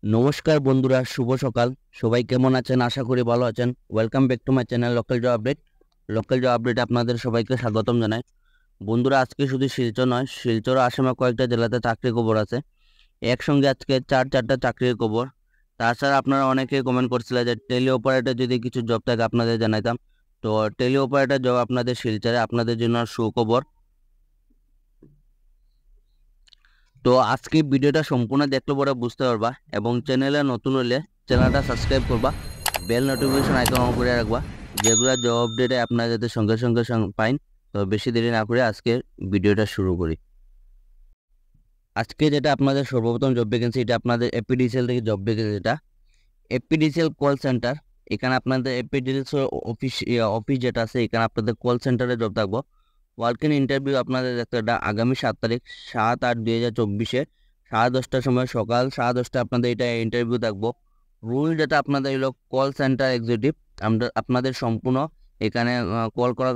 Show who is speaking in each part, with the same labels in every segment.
Speaker 1: নমস্কার বন্ধুরা, শুভ সকাল। সবাই কেমন আছেন? আশা করি ভালো আছেন। Welcome back to my channel local job update. Local job update আপনাদের সবাইকে স্বাগতম জানাই। বন্ধুরা, আজকে শুধু শিলচর নয়, শিলচর আসামে কয়েকটা জেলাতে চাকরির খবর আছে। একসঙ্গে আজকে চারটা চাকরির খবর। তাছাড়া আপনারা অনেকেই কমেন্ট করছিলেন যে টেলি অপারেটর যদি কিছু জব থাকে আপনাদের জানাইতাম। তো টেলি অপারেটর জব আপনাদের শিলচরে, আপনাদের জন্য সুখবর। তো আজকে ভিডিওটা সম্পূর্ণ দেখলে পরে বুঝতে পারবা, এবং চ্যানেলে নতুন হলে চ্যানেলটা সাবস্ক্রাইব করবা, বেল নোটিফিকেশন আইকন অন করে রাখবা, যেগুলো জব আপডেটে আপনারা যাতে সঙ্গে সঙ্গে পাইন। তো বেশি দেরি না করে আজকে ভিডিওটা শুরু করি। আজকে যেটা আপনাদের সর্বপ্রথম জব ভ্যাকেন্সি, এটা আপনাদের এপিডিসিএল থেকে জব ভ্যাকেন্সি। এটা এপিডিসিএল কল সেন্টার। এখানে আপনাদের এপিডিসিএল অফিস যেটা আছে, এখানে আপনাদের কল সেন্টারে জব থাকবো। ওয়ার্কিং ইন্টারভিউ আপনাদের একটা আগামী 7 তারিখ 7/8/2024 10:30টার সময়, সকাল 10:30টায় আপনাদের এটা ইন্টারভিউ থাকবো। রুল যেটা আপনাদের হলো কল সেন্টার এক্সিকিউটিভ। আপনাদের সম্পূর্ণ এখানে কল করা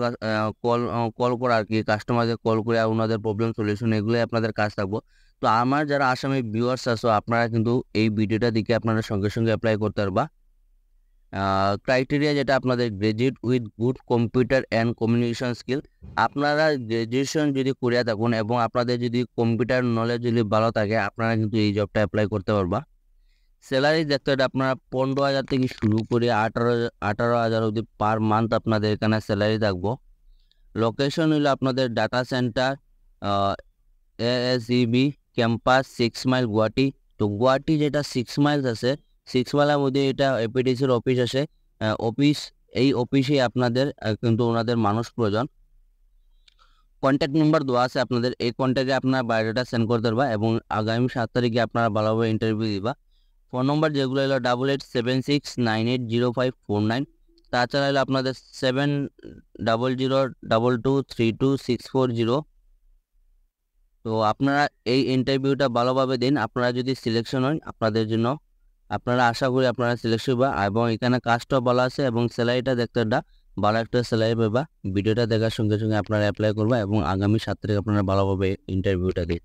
Speaker 1: কল করা আর কি, কাস্টমারদের কল করে ওনাদের প্রবলেম সলিউশন, এগুলোই আপনাদের কাজ থাকবো। তো আমার যারা আসামি ভিউয়ার্স আছো, আপনারা কিন্তু এই ভিডিওটা দেখে আপনারা সঙ্গে সঙ্গে অ্যাপ্লাই করতে পারবা। ক্রাইটেরিয়া যেটা আপনাদের graduate with good computer and communication skill. আপনারা গ্রাজুয়েশন যদি করিয়া থাকুন এবং আপনাদের যদি কম্পিউটার নলেজ যদি ভালো থাকে, আপনারা কিন্তু এই জবটা অ্যাপ্লাই করতে পারবা। স্যালারি দেখতে হলে আপনারা 15,000 থেকে শুরু করে 18,000 অবধি পার মান্থ আপনাদের এখানে স্যালারি থাকবো। লোকেশন হলো আপনাদের data centre ASEB campus 6 mile Guwahati. তো গুয়াহাটি যেটা 6 মাইলস আছে, 6 মাইলের মধ্যে এটা এপিডিসির অফিস আছে। এই অফিসে আপনাদের কিন্তু ওনাদের মানুষ প্রয়োজন। কন্ট্যাক্ট নাম্বার দেওয়া আছে আপনাদের, এই কন্ট্যাক্টে আপনার বায়োডাটা সেন্ড করতে পারবা এবং আগামী 7 তারিখে আপনারা ভালোভাবে ইন্টারভিউ দিবা। ফোন নম্বর যেগুলো হলো 8876980549। তাছাড়া হলো আপনাদের 7002223264 তো আপনারা এই ইন্টারভিউটা ভালোভাবে দিন। আপনারা যদি সিলেকশন হন, আপনাদের জন্য আপনারা আশা করি আপনারা সিলেকশন হবা, এবং এখানে কাজটাও ভালো আছে এবং স্যালারিটা দেখতে ভালো একটা স্যালারি পাবা। ভিডিওটা দেখার সঙ্গে সঙ্গে আপনারা অ্যাপ্লাই করবা এবং আগামী 7 তারিখ আপনারা ভালোভাবে ইন্টারভিউটা দিন।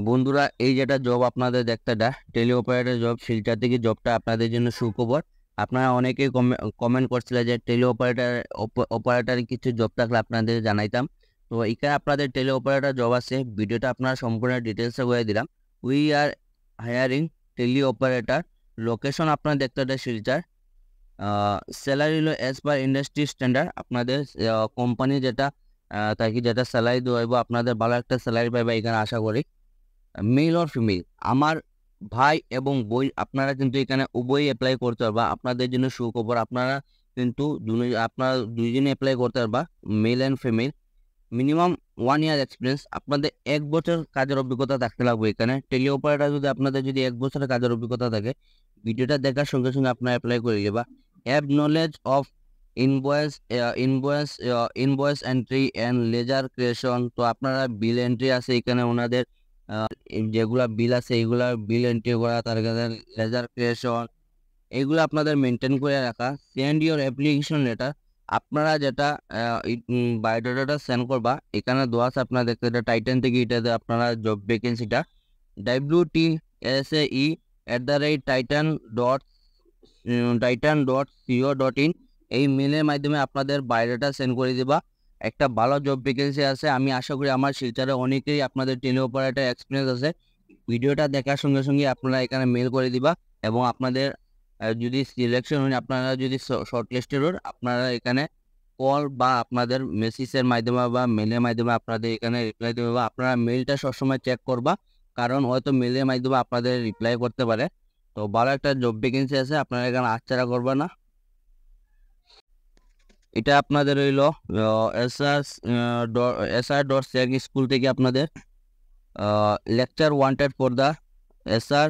Speaker 1: বন্ধুরা, এই যেটা জব আপনাদের দেখতে টেলি অপারেটর জব, শিলচর থেকে জবটা আপনাদের জন্য সুখবর। আপনারা অনেকেই কমেন্ট করছিলেন যে টেলি অপারেটর কিছু জব থাকলে আপনাদের জানাইতাম। তো এখানে আপনাদের টেলি অপারেটর জব আছে। ভিডিওটা আপনারা সম্পূর্ণ ডিটেলসে বলে দিলাম। We are hiring tele operator. Location আপনারা দেখতে শিলচর। স্যালারি হলো অ্যাজ পার ইন্ডাস্ট্রি স্ট্যান্ডার্ড। আপনাদের কোম্পানি যেটা তাকে যেটা স্যালারি দেওয়া, আপনাদের ভালো একটা স্যালারি পাইবা এখানে আশা করি। মেল অর ফিমেল, আমার ভাই এবং বই, আপনারা কিন্তু এখানে উভয়ই অ্যাপ্লাই করতে পারবা। আপনাদের জন্য সুখবর, আপনারা কিন্তু আপনারা দুইজনে অ্যাপ্লাই করতে পারবা, male and female. Minimum 1 year experience, আপনাদের 1 বছর কাজের অভিজ্ঞতা থাকতে লাগবে এখানে। টেলি অপারেটর যদি আপনাদের যদি 1 বছরের কাজের অভিজ্ঞতা থাকে, ভিডিওটা দেখার সঙ্গে সঙ্গে আপনারা অ্যাপ্লাই করে দেবা। Have knowledge of invoice entry and ledger creation. তো আপনারা বিল এন্ট্রি আছে এখানে, ওনাদের যেগুলা বিল আছে এইগুলা বিল এন্ট্রি করা, তার কাছে লেজার ক্রিয়েশন, এইগুলো আপনাদের মেনটেন করে রাখা। Send your application letter. আপনারা যেটা বায়োডাটাটা সেন্ড করবা, এখানে দেওয়া আছে আপনারা দেখতে, এটা টাইটান থেকে এটাতে আপনারা জব ভ্যাকেন্সিটা wtsae@titan.co.in এই মেলের মাধ্যমে আপনাদের বায়োডাটা সেন্ড করে দিবা। একটা ভালো জব ভ্যাকেন্সি আছে। আমি আশা করি আমার শিলচরে অনেকেই আপনাদের টেলি অপারেটর এক্সপিরিয়েন্স আছে। ভিডিওটা দেখার সঙ্গে সঙ্গে আপনারা এখানে মেল করে দিবা, এবং আপনাদের যদি সিলেকশন হয়, আপনারা যদি শর্ট লিস্টেড হন, আপনারা এখানে কল বা আপনাদের মেসেজের মাধ্যমে বা মেলের মাধ্যমে আপনাদের এখানে রিপ্লাই দেবে। বা আপনারা মেলটা সবসময় চেক করবা, কারণ হয়তো মেলের মাধ্যমে আপনাদের রিপ্লাই করতে পারে। তো ভালো একটা জব ভ্যাকেন্সি আছে, আপনারা এখানে আচ্ছাড়া করবা না। এটা আপনাদের হইল SR স্কুল থেকে আপনাদের lecture wanted for the SR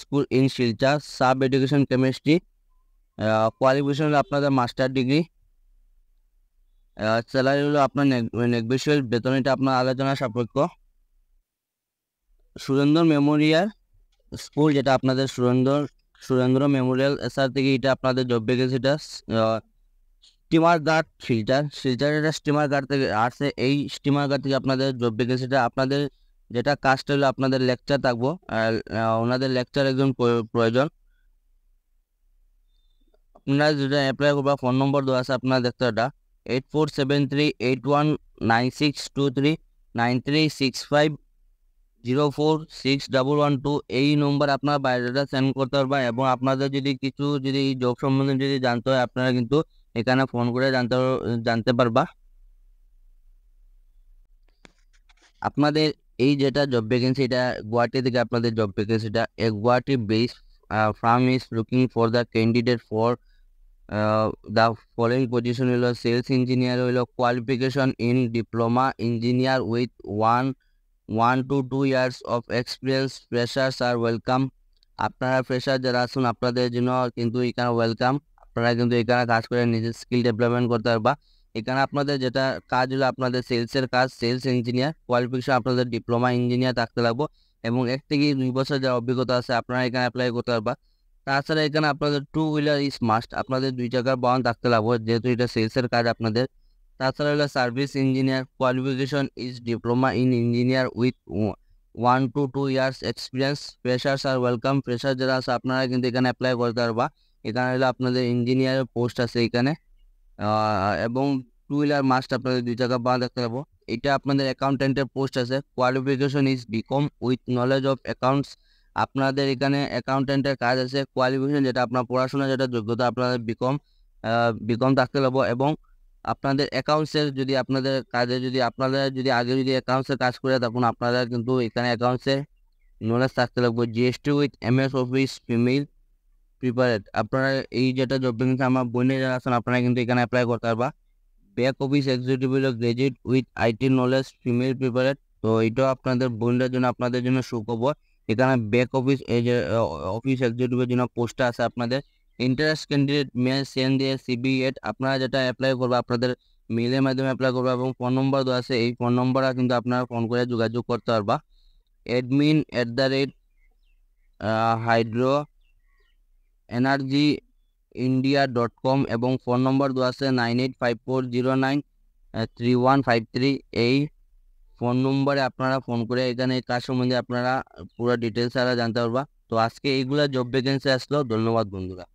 Speaker 1: school in Silchar, sub education chemistry. Qualification হলো আপনাদের মাস্টার ডিগ্রি। স্যালারি হলো আপনার নেগোশিয়েবল, বেতন এটা আপনার আলোচনা সাপেক্ষ। সুরেন্দ্র মেমোরিয়াল স্কুল, যেটা আপনাদের সুরেন্দ্র মেমোরিয়াল SR থেকে এটা আপনাদের জব ভ্যাকেন্সিটা। স্টিমার গার্ড শিলচর, এটা স্টিমার গার্ড থেকে আসছে। এই স্টিমার গার্ড থেকে আপনাদের জব ভ্যাকেন্সিটা। আপনাদের যেটা কাজটা হলো আপনাদের লেকচার থাকবো, আর ওনাদের লেকচার একজন প্রয়োজন। আপনারা যেটা অ্যাপ্লাই করবা, ফোন নম্বর দেওয়া আছে আপনারা দেখতে, এটা 8473819623 9365046112। এই নম্বর আপনার বায়োডাটা সেন্ড করতে পারবা, এবং আপনাদের যদি কিছু যদি জব সম্বন্ধে যদি জানতে হয় আপনারা কিন্তু এখানে ফোন করে জানতে পারবা। আপনাদের এই যেটা জব ভ্যাকেন্সি, এটা গুয়াহাটি থেকে আপনাদের জব ভ্যাকেন্সিটা, Guwahati base firm is looking for the candidate for the following position হলো সেলস ইঞ্জিনিয়ার, হলো qualification in diploma engineer with 1 to 2 years of experience. Freshers are welcome. আপনারা ফ্রেশার যারা আছেন আপনাদের জন্য কিন্তু এখানে ওয়েলকাম। আপনারা কিন্তু এখানে কাজ করে নিজের স্কিল ডেভেলপমেন্ট করতে পারবা। এখানে আপনাদের যেটা কাজ হলো আপনাদের সেলসের কাজ, সেলস ইঞ্জিনিয়ার, কোয়ালিফিকেশন আপনাদের ডিপ্লোমা ইঞ্জিনিয়ার থাকতে লাগবো, এবং 1 থেকে 2 বছর যারা অভিজ্ঞতা আছে আপনারা এখানে অ্যাপ্লাই করতে পারবা। তাছাড়া এখানে আপনাদের 2 হুইলার ইজ মাস্ট, আপনাদের 2 চাকার বাহন থাকতে লাগবো যেহেতু এটা সেলসের কাজ আপনাদের। তাছাড়া হলো service engineer, qualification is diploma in engineer with 1 to 2 years experience. Freshers are welcome, fresher যারা আছে আপনারা কিন্তু এখানে অ্যাপ্লাই করতে পারবা। এখানে হলো আপনাদের ইঞ্জিনিয়ারের পোস্ট আছে এখানে, এবং 2 হুইলার মাস্ট আপনাদের 2 চাকা বাহন থাকতে পারবো। এটা আপনাদের অ্যাকাউন্টেন্টের পোস্ট আছে, qualification is BCom with knowledge of accounts. আপনাদের এখানে অ্যাকাউন্টেন্টের কাজ আছে, কোয়ালিফিকেশন যেটা আপনার পড়াশোনা যেটা যোগ্যতা আপনাদের বিকম থাকতে পারবো, এবং আপনাদের অ্যাকাউন্টসের যদি আপনাদের কাজে যদি আপনাদের যদি আগে যদি অ্যাকাউন্টসের কাজ করে তখন আপনারা কিন্তু এখানে অ্যাকাউন্টসে নলেজ থাকতে লাগবে। GST with MS office female preferred, আপনারা এই যেটা জব ভ্যাকেন্সি আমার বোনের যারা আছেন আপনারা কিন্তু এখানে অ্যাপ্লাই করতে পারবা। ব্যাক অফিস এক্সিকিউটিভ হলো graduate with IT knowledge female preferred. তো এইটাও আপনাদের বোনদের জন্য আপনাদের জন্য সুখবর। এখানে ব্যাক অফিস এই যে অফিস এক্সিকিউটিভের জন্য পোস্টটা আছে আপনাদের। ইন্টারেস্ট ক্যান্ডিডেট মে সেন্ড দিয়ে সিবি এট, আপনারা যেটা অ্যাপ্লাই করবে আপনাদের মেলের মাধ্যমে অ্যাপ্লাই করবে, এবং ফোন নম্বর দেওয়া আছে, এই ফোন নম্বরে কিন্তু আপনারা ফোন করে যোগাযোগ করতে পারবা। admin@hydro এনার্জি india.com, এবং ফোন নম্বর দেওয়া আছে 9854093153। এই ফোন নম্বরে আপনারা ফোন করে এখানে এই কাজ সম্বন্ধে আপনারা পুরো ডিটেলস জানতে পারবা। তো আজকে এইগুলা জব ভ্যাকেন্সি আসলো। ধন্যবাদ বন্ধুরা।